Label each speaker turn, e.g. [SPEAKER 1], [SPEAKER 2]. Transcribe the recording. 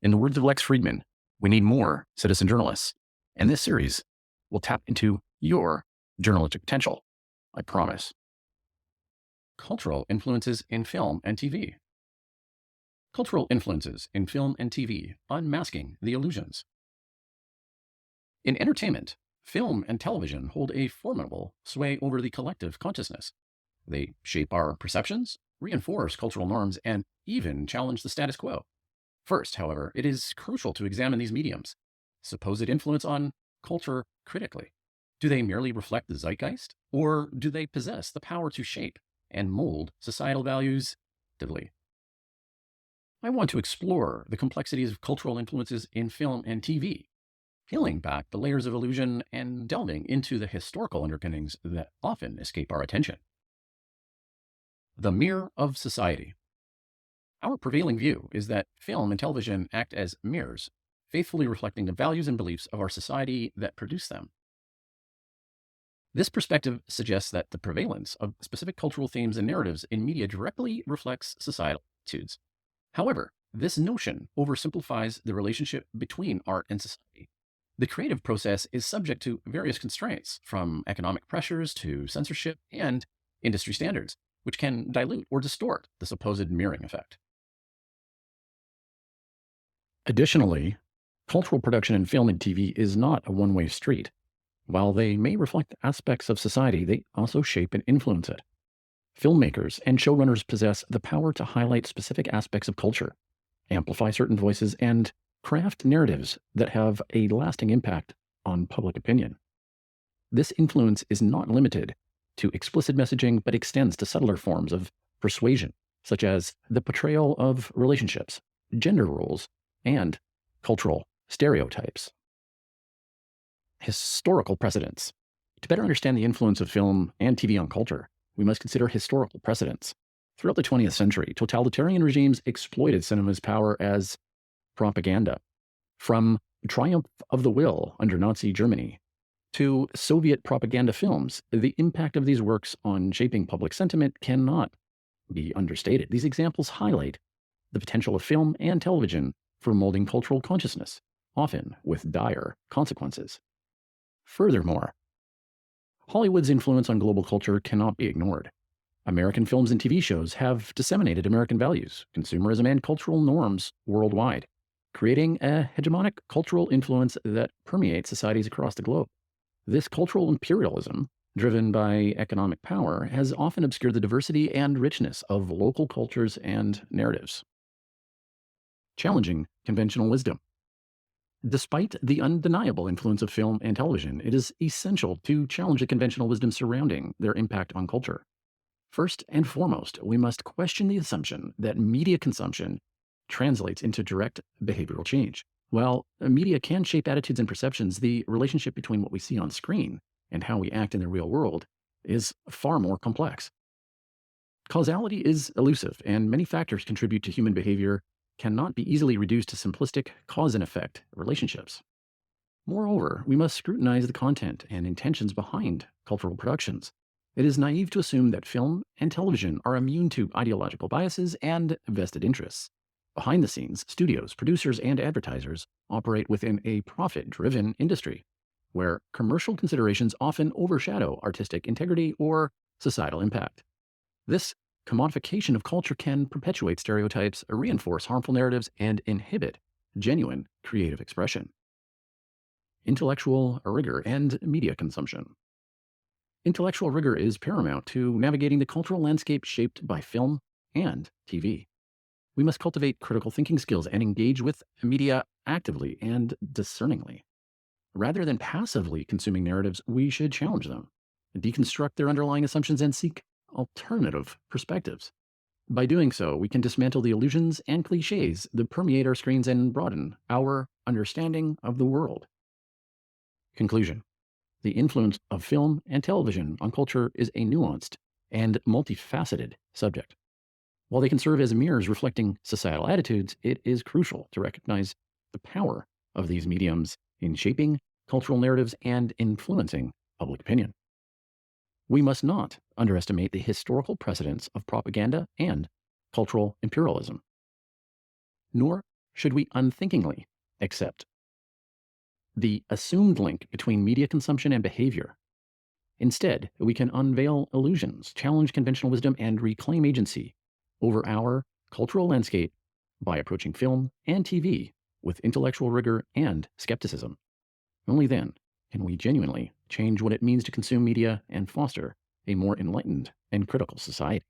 [SPEAKER 1] In the words of Lex Friedman, we need more citizen journalists. And this series will tap into your journalistic potential. I promise. Cultural influences in film and TV. Cultural influences in film and TV, unmasking the illusions. In entertainment, film and television hold a formidable sway over the collective consciousness. They shape our perceptions, reinforce cultural norms, and even challenge the status quo. First, however, it is crucial to examine these mediums' supposed influence on culture critically. Do they merely reflect the zeitgeist, or do they possess the power to shape and mold societal values actively? I want to explore the complexities of cultural influences in film and TV, peeling back the layers of illusion and delving into the historical underpinnings that often escape our attention. The mirror of society. Our prevailing view is that film and television act as mirrors, faithfully reflecting the values and beliefs of our society that produce them. This perspective suggests that the prevalence of specific cultural themes and narratives in media directly reflects societal attitudes. However, this notion oversimplifies the relationship between art and society. The creative process is subject to various constraints, from economic pressures to censorship and industry standards, which can dilute or distort the supposed mirroring effect. Additionally, cultural production in film and TV is not a one-way street. While they may reflect aspects of society, they also shape and influence it. Filmmakers and showrunners possess the power to highlight specific aspects of culture, amplify certain voices, and craft narratives that have a lasting impact on public opinion. This influence is not limited to explicit messaging, but extends to subtler forms of persuasion, such as the portrayal of relationships, gender roles, and cultural stereotypes. Historical precedents. To better understand the influence of film and TV on culture, we must consider historical precedents. Throughout the 20th century, totalitarian regimes exploited cinema's power as propaganda. From Triumph of the Will under Nazi Germany to Soviet propaganda films, the impact of these works on shaping public sentiment cannot be understated. These examples highlight the potential of film and television for molding cultural consciousness, often with dire consequences. Furthermore, Hollywood's influence on global culture cannot be ignored. American films and TV shows have disseminated American values, consumerism, and cultural norms worldwide, creating a hegemonic cultural influence that permeates societies across the globe. This cultural imperialism, driven by economic power, has often obscured the diversity and richness of local cultures and narratives. Challenging conventional wisdom. Despite the undeniable influence of film and television, it is essential to challenge the conventional wisdom surrounding their impact on culture. First and foremost, we must question the assumption that media consumption translates into direct behavioral change. While media can shape attitudes and perceptions, the relationship between what we see on screen and how we act in the real world is far more complex. Causality is elusive, and many factors contribute to human behavior cannot be easily reduced to simplistic cause and effect relationships. Moreover, we must scrutinize the content and intentions behind cultural productions. It is naive to assume that film and television are immune to ideological biases and vested interests. Behind the scenes, studios, producers, and advertisers operate within a profit-driven industry, where commercial considerations often overshadow artistic integrity or societal impact. This commodification of culture can perpetuate stereotypes, reinforce harmful narratives, and inhibit genuine creative expression. Intellectual rigor and media consumption. Intellectual rigor is paramount to navigating the cultural landscape shaped by film and TV. We must cultivate critical thinking skills and engage with media actively and discerningly. Rather than passively consuming narratives, we should challenge them, deconstruct their underlying assumptions, and seek alternative perspectives. By doing so, we can dismantle the illusions and cliches that permeate our screens and broaden our understanding of the world. Conclusion. The influence of film and television on culture is a nuanced and multifaceted subject. While they can serve as mirrors reflecting societal attitudes, it is crucial to recognize the power of these mediums in shaping cultural narratives and influencing public opinion. We must not underestimate the historical precedents of propaganda and cultural imperialism, nor should we unthinkingly accept the assumed link between media consumption and behavior? Instead, we can unveil illusions, challenge conventional wisdom, and reclaim agency over our cultural landscape by approaching film and TV with intellectual rigor and skepticism. Only then can we genuinely change what it means to consume media and foster a more enlightened and critical society.